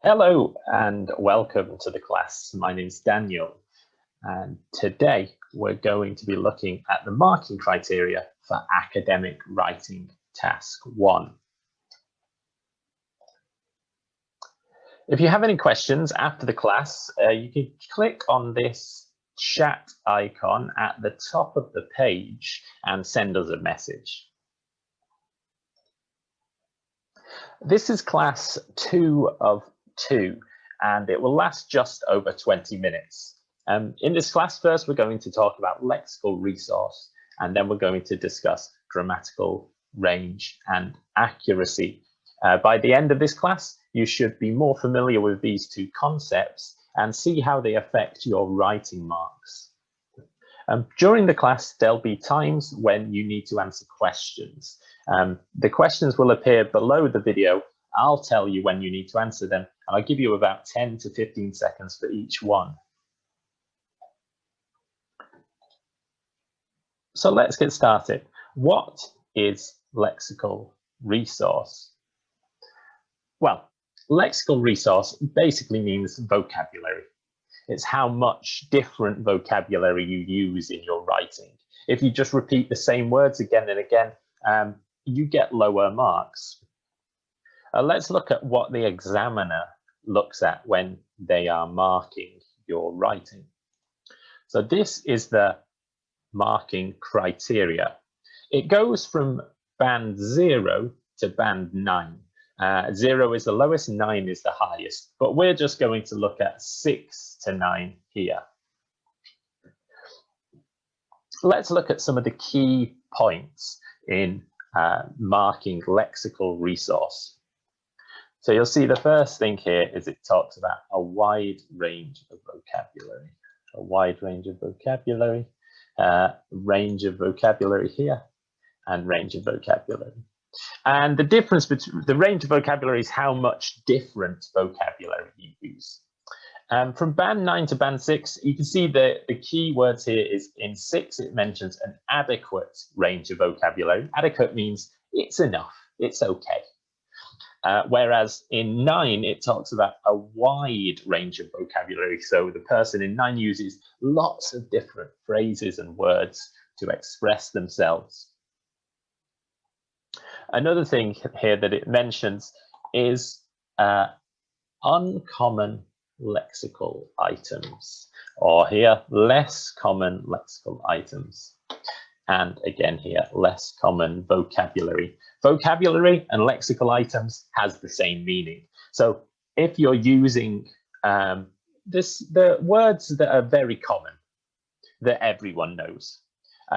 Hello and welcome to the class. My name is Daniel, and today we're going to be looking at the marking criteria for academic writing task 1. If you have any questions after the class, you can click on this chat icon at the top of the page and send us a message. This is class 2 of 2, and it will last just over 20 minutes. In this class, first we're going to talk about lexical resource, and then we're going to discuss grammatical range and accuracy. By the end of this class, you should be more familiar with these two concepts and see how they affect your writing marks. During the class, there'll be times when you need to answer questions. The questions will appear below the video. I'll tell you when you need to answer them, and I'll give you about 10 to 15 seconds for each one. So let's get started. What is lexical resource? Well, lexical resource basically means vocabulary. It's how much different vocabulary you use in your writing. If you just repeat the same words again and again, you get lower marks. Let's look at what the examiner looks at when they are marking your writing. So this is the marking criteria. It goes from band 0 to band 9. 0 is the lowest, 9 is the highest, but we're just going to look at 6 to 9 here. Let's look at some of the key points in marking lexical resource. So you'll see the first thing here is it talks about a wide range of vocabulary. A wide range of vocabulary, range of vocabulary here, and range of vocabulary. And the difference between the range of vocabulary is how much different vocabulary you use. From band 9 to band 6, you can see the key words here is in 6, it mentions an adequate range of vocabulary. Adequate means it's enough, it's okay. Whereas in 9, it talks about a wide range of vocabulary. So the person in 9 uses lots of different phrases and words to express themselves. Another thing here that it mentions is uncommon lexical items, or here less common lexical items, and again here less common vocabulary. Vocabulary and lexical items has the same meaning. So if you're using the words that are very common, that everyone knows,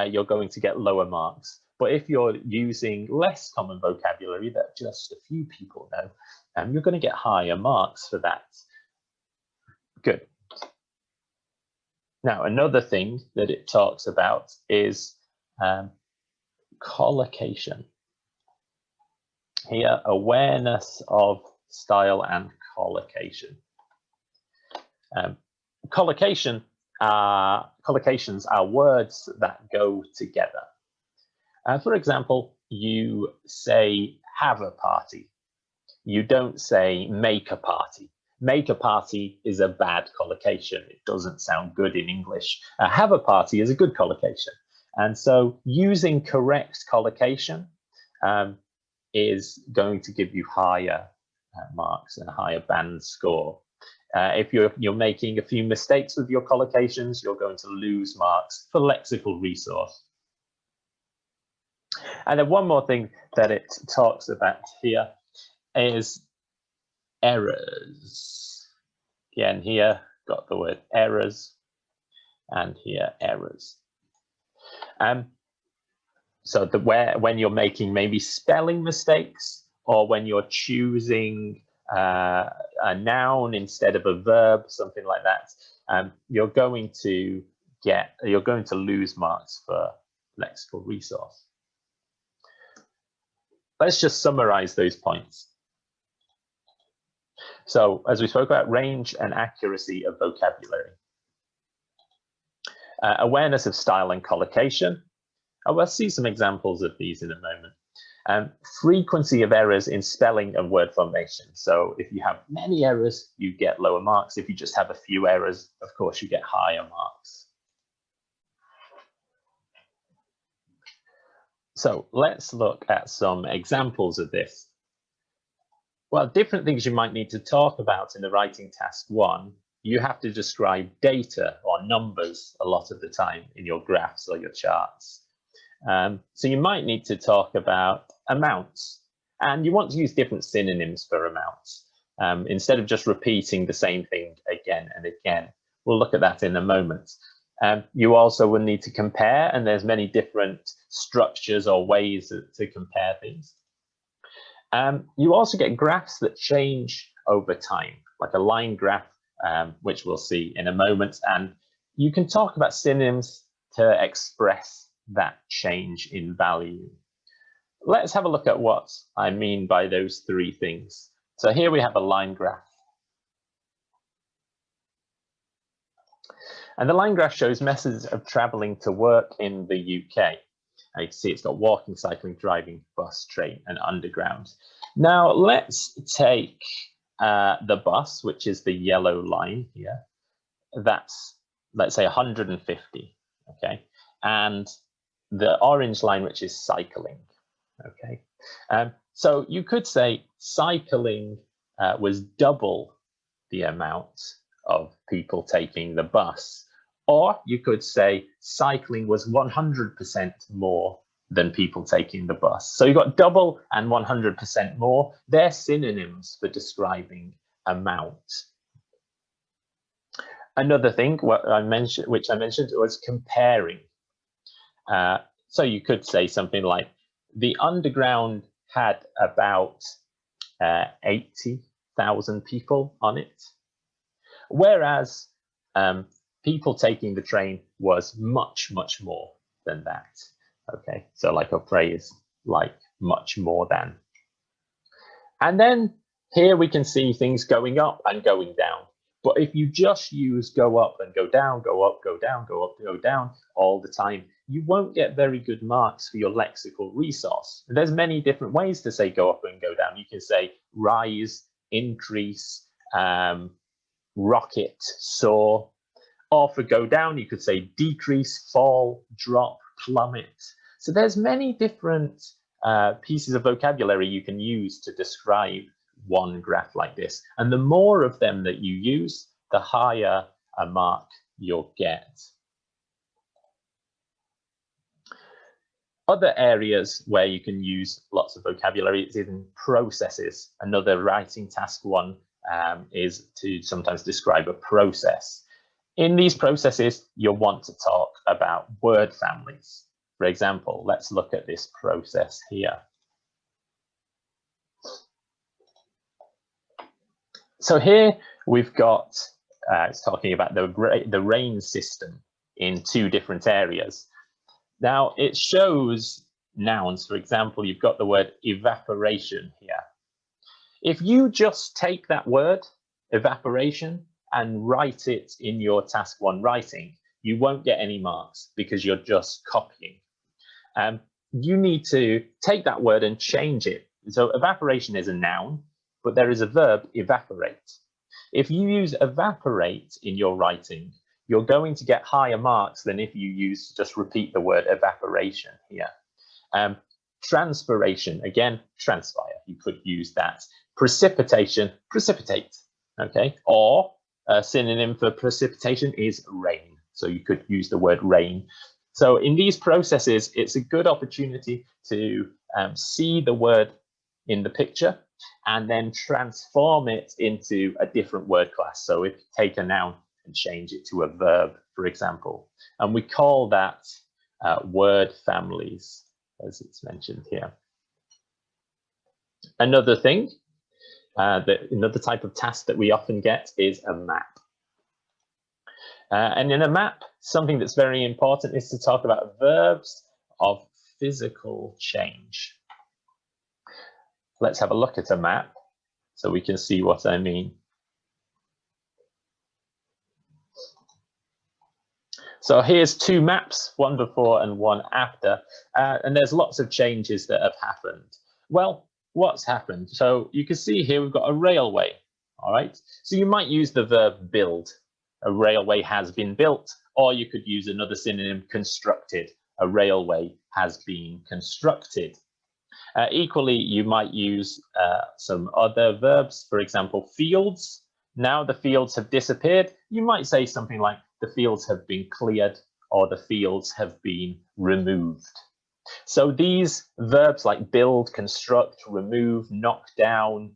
you're going to get lower marks. But if you're using less common vocabulary that just a few people know, you're going to get higher marks for that. Good. Now, another thing that it talks about is collocation. Here, awareness of style and collocation. Collocations are words that go together. For example, you say have a party. You don't say make a party. Make a party is a bad collocation. It doesn't sound good in English. Have a party is a good collocation. And so using correct collocation is going to give you higher marks and a higher band score. If you're making a few mistakes with your collocations, you're going to lose marks for lexical resource. And then one more thing that it talks about here is errors. Again, here got the word errors, and here errors. So when you're making maybe spelling mistakes, or when you're choosing a noun instead of a verb, something like that, you're going to lose marks for lexical resource. Let's just summarize those points. So as we spoke about, range and accuracy of vocabulary. Awareness of style and collocation. We'll see some examples of these in a moment. Frequency of errors in spelling and word formation. So if you have many errors, you get lower marks. If you just have a few errors, of course, you get higher marks. So let's look at some examples of this. Well, different things you might need to talk about in the writing task 1. You have to describe data or numbers a lot of the time in your graphs or your charts. So you might need to talk about amounts, and you want to use different synonyms for amounts instead of just repeating the same thing again and again. We'll look at that in a moment. You also will need to compare, and there's many different structures or ways to compare things. You also get graphs that change over time, like a line graph, which we'll see in a moment. And you can talk about synonyms to express that change in value. Let's have a look at what I mean by those 3 things. So here we have a line graph. And the line graph shows methods of traveling to work in the UK. And you can see it's got walking, cycling, driving, bus, train, and underground. Now let's take the bus, which is the yellow line here. That's, let's say, 150, okay? And the orange line, which is cycling, okay? So you could say cycling was double the amount of people taking the bus, or you could say cycling was 100% more than people taking the bus. So you've got double and 100% more. They're synonyms for describing amount. Another thing which I mentioned was comparing. So you could say something like the underground had about 80,000 people on it, whereas people taking the train was much, much more than that. Okay, so like a phrase like much more than. And then here we can see things going up and going down. But if you just use go up and go down, go up, go down, go up, go down all the time, you won't get very good marks for your lexical resource. There's many different ways to say go up and go down. You can say rise, increase, rocket, soar. Or for go down, you could say decrease, fall, drop, plummet. So there's many different pieces of vocabulary you can use to describe one graph like this. And the more of them that you use, the higher a mark you'll get. Other areas where you can use lots of vocabulary is in processes. Another writing task 1 is to sometimes describe a process. In these processes, you'll want to talk about word families. For example, let's look at this process here. So here we've got, it's talking about the rain system in 2 different areas. Now it shows nouns. For example, you've got the word evaporation here. If you just take that word, evaporation, and write it in your task 1 writing, you won't get any marks because you're just copying. You need to take that word and change it. So evaporation is a noun, but there is a verb, evaporate. If you use evaporate in your writing, you're going to get higher marks than if you just repeat the word evaporation here. Transpiration, again, transpire. You could use that. Precipitation, precipitate, okay? Or a synonym for precipitation is rain. So you could use the word rain. So in these processes, it's a good opportunity to see the word in the picture and then transform it into a different word class. So if you take a noun and change it to a verb, for example, and we call that word families, as it's mentioned here. Another thing, another type of task that we often get is a map. And in a map, something that's very important is to talk about verbs of physical change. Let's have a look at a map so we can see what I mean. So here's 2 maps, one before and one after, and there's lots of changes that have happened. Well, what's happened? So you can see here we've got a railway. All right. So you might use the verb build. A railway has been built, or you could use another synonym, constructed. A railway has been constructed. Equally, you might use some other verbs, for example, fields. Now the fields have disappeared. You might say something like the fields have been cleared or the fields have been removed. So these verbs like build, construct, remove, knock down,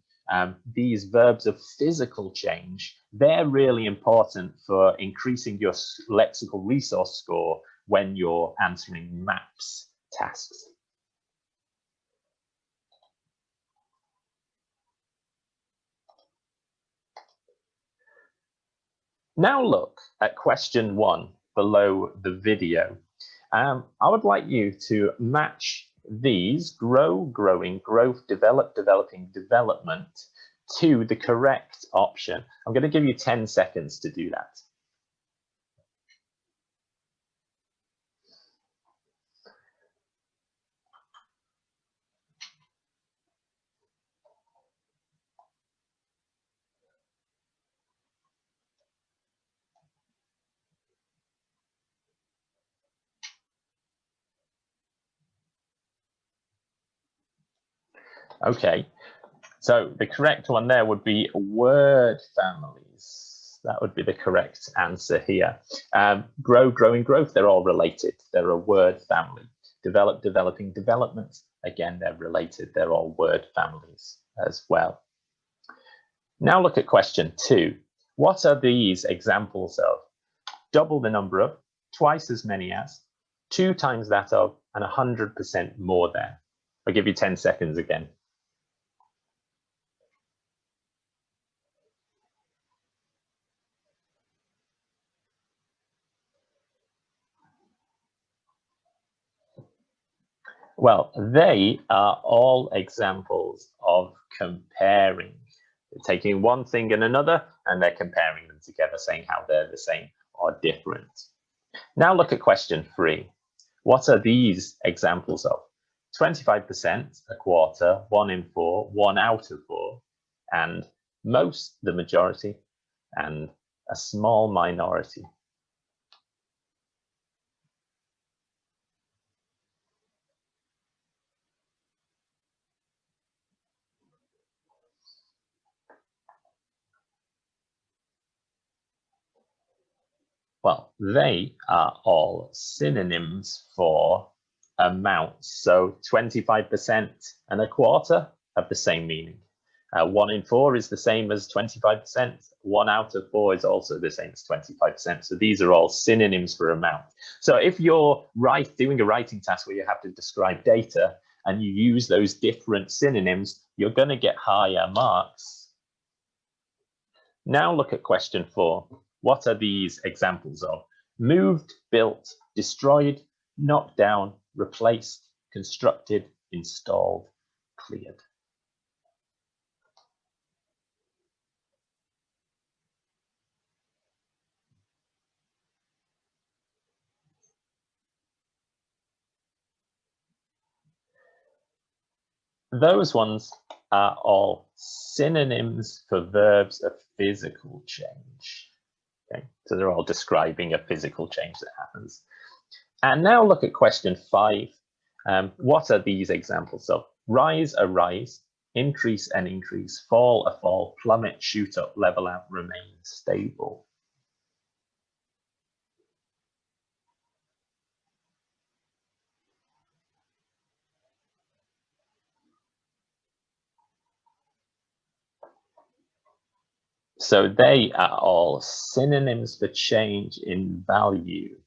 these verbs of physical change, they're really important for increasing your lexical resource score when you're answering maps tasks. Now look at question 1 below the video. I would like you to match these grow, growing, growth, develop, developing, development to the correct option. I'm going to give you 10 seconds to do that. Okay, so the correct one there would be word families. That would be the correct answer here. Grow, growing, growth, they're all related. They're a word family. Develop, developing, development, again, they're related. They're all word families as well. Now look at question 2. What are these examples of? Double the number of, twice as many as, 2 times that of, and 100% more than. I'll give you 10 seconds again. Well, they are all examples of comparing. They're taking one thing and another, and they're comparing them together, saying how they're the same or different. Now look at question 3. What are these examples of? 25%, a quarter, 1 in 4, 1 out of 4, and most, the majority, and a small minority. Well, they are all synonyms for amounts. So 25% and a quarter have the same meaning. 1 in 4 is the same as 25%. 1 out of 4 is also the same as 25%. So these are all synonyms for amount. So if you're doing a writing task where you have to describe data and you use those different synonyms, you're going to get higher marks. Now look at question 4. What are these examples of? Moved, built, destroyed, knocked down, replaced, constructed, installed, cleared. Those ones are all synonyms for verbs of physical change. Okay, so they're all describing a physical change that happens. And now look at question 5. What are these examples of? Rise, a rise, increase, an increase, fall, a fall, plummet, shoot up, level out, remain stable. So they are all synonyms for change in value.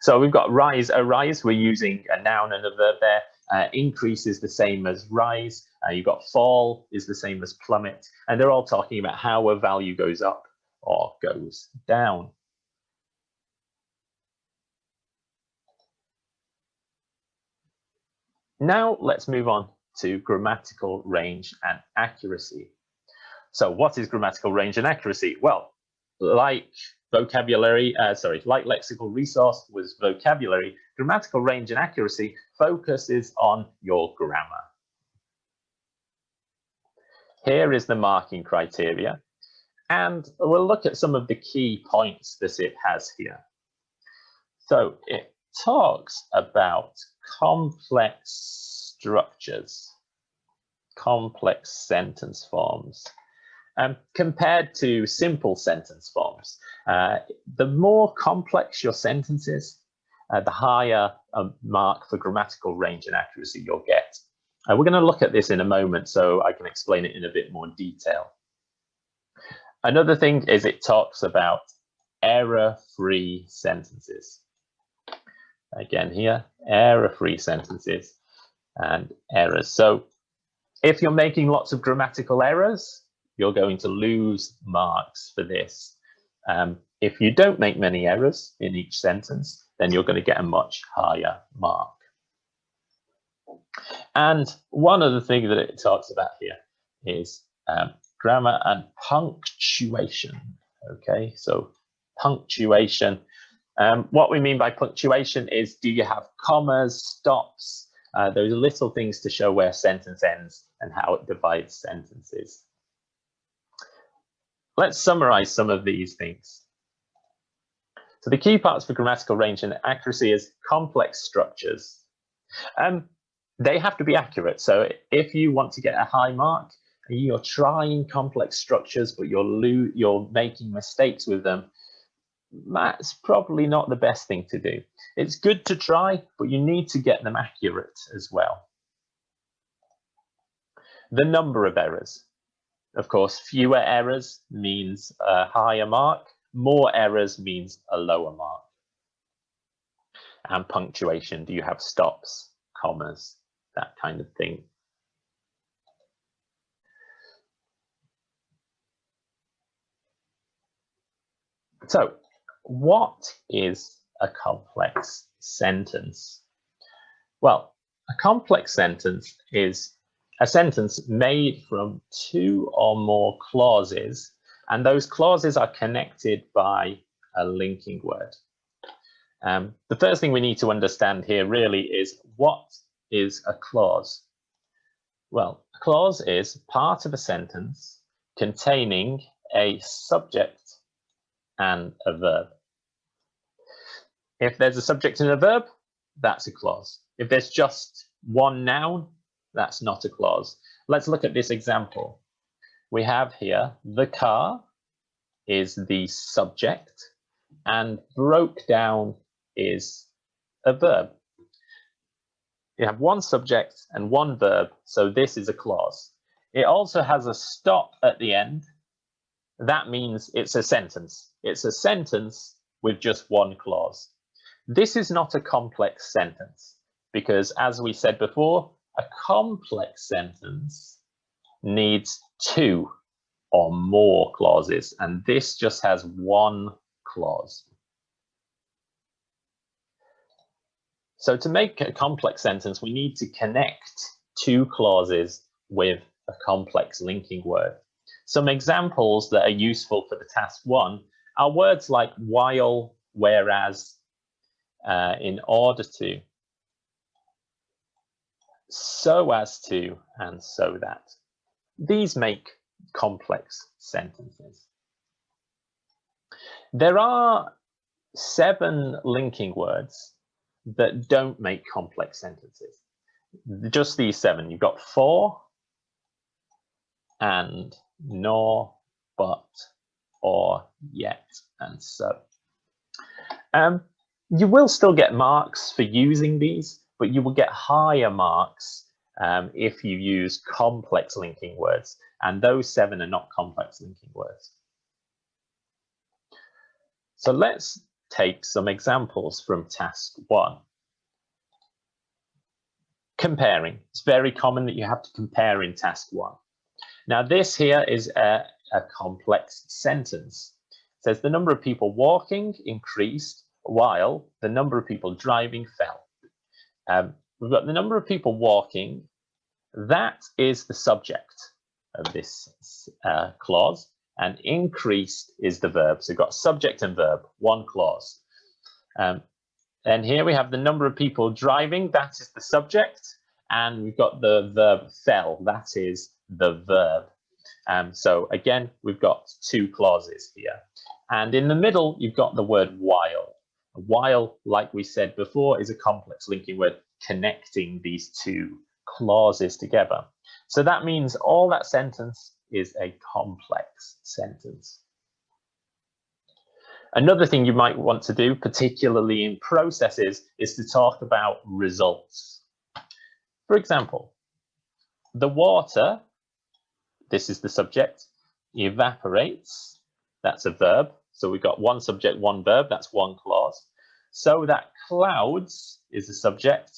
So we've got rise, a rise, we're using a noun and a verb there. Increase is the same as rise. You've got fall is the same as plummet. And they're all talking about how a value goes up or goes down. Now let's move on to grammatical range and accuracy. So what is grammatical range and accuracy? Well, like vocabulary, like lexical resource was vocabulary, grammatical range and accuracy focuses on your grammar. Here is the marking criteria, and we'll look at some of the key points that it has here. So it talks about complex structures, complex sentence forms, compared to simple sentence forms. The more complex your sentence is, the higher mark for grammatical range and accuracy you'll get. We're going to look at this in a moment, so I can explain it in a bit more detail. Another thing is it talks about error-free sentences. Again here, error-free sentences and errors. So if you're making lots of grammatical errors, you're going to lose marks for this. If you don't make many errors in each sentence, then you're going to get a much higher mark. And one other thing that it talks about here is grammar and punctuation. Okay, so punctuation. What we mean by punctuation is, do you have commas, stops, those little things to show where a sentence ends and how it divides sentences. Let's summarize some of these things. So the key parts for grammatical range and accuracy is complex structures. They have to be accurate. So if you want to get a high mark, you're trying complex structures, but you're making mistakes with them, that's probably not the best thing to do. It's good to try, but you need to get them accurate as well. The number of errors. Of course, fewer errors means a higher mark. More errors means a lower mark. And punctuation. Do you have stops, commas, that kind of thing? So, what is a complex sentence? Well, a complex sentence is a sentence made from two or more clauses, and those clauses are connected by a linking word. The first thing we need to understand here really is, what is a clause? Well, a clause is part of a sentence containing a subject and a verb. If there's a subject and a verb, that's a clause. If there's just one noun, that's not a clause. Let's look at this example. We have here, the car is the subject and broke down is a verb. You have one subject and one verb, so this is a clause. It also has a stop at the end. That means it's a sentence. It's a sentence with just one clause. This is not a complex sentence because, as we said before, a complex sentence needs two or more clauses, and this just has one clause. So to make a complex sentence, we need to connect two clauses with a complex linking word. Some examples that are useful for the task one are words like while, whereas, in order to, so as to, and so that. These make complex sentences. There are 7 linking words that don't make complex sentences. Just these 7. You've got for, and, nor, but, or, yet, and so. You will still get marks for using these, but you will get higher marks if you use complex linking words, and those 7 are not complex linking words. So let's take some examples from task 1. Comparing. It's very common that you have to compare in task 1. Now this here is a complex sentence. It says the number of people walking increased while the number of people driving fell. We've got the number of people walking. That is the subject of this clause, and increased is the verb. So we've got subject and verb, one clause. And here we have the number of people driving. That is the subject, and we've got the verb fell. That is the verb. So again, we've got two clauses here. And in the middle, you've got the word while. While, like we said before, is a complex linking word connecting these two clauses together. So that means all that sentence is a complex sentence. Another thing you might want to do, particularly in processes, is to talk about results. For example, the water, this is the subject, evaporates, that's a verb. So we've got one subject, one verb, that's one clause. So that clouds is the subject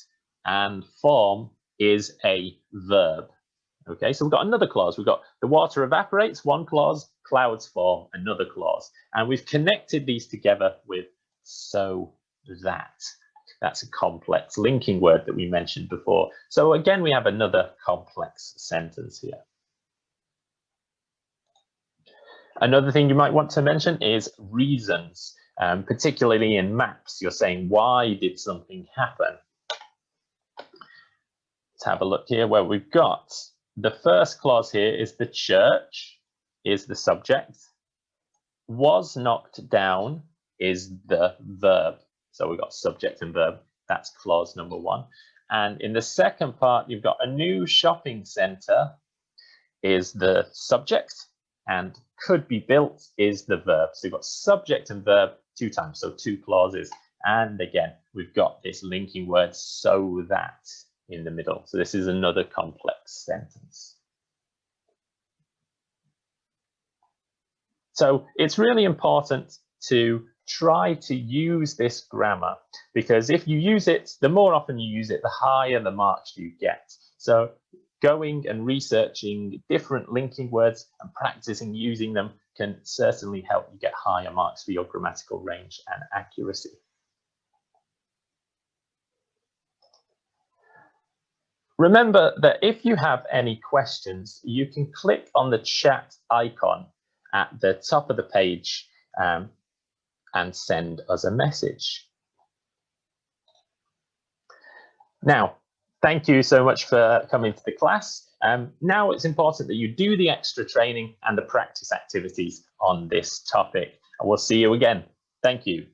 and form is a verb. Okay, so we've got another clause. We've got the water evaporates, one clause, clouds form, another clause. And we've connected these together with so that. That's a complex linking word that we mentioned before. So again, we have another complex sentence here. Another thing you might want to mention is reasons, particularly in maps. You're saying, why did something happen? Let's have a look here where we've got the first clause here is the church is the subject. Was knocked down is the verb. So we've got subject and verb. That's clause number one. And in the second part, you've got a new shopping center is the subject and could be built is the verb. So you've got subject and verb two times, so two clauses. And again, we've got this linking word so that in the middle. So this is another complex sentence. So it's really important to try to use this grammar, because if you use it, the more often you use it, the higher the marks you get. So going and researching different linking words and practicing using them can certainly help you get higher marks for your grammatical range and accuracy. Remember that if you have any questions, you can click on the chat icon at the top of the page and send us a message. Now, thank you so much for coming to the class. Now it's important that you do the extra training and the practice activities on this topic. And we'll see you again. Thank you.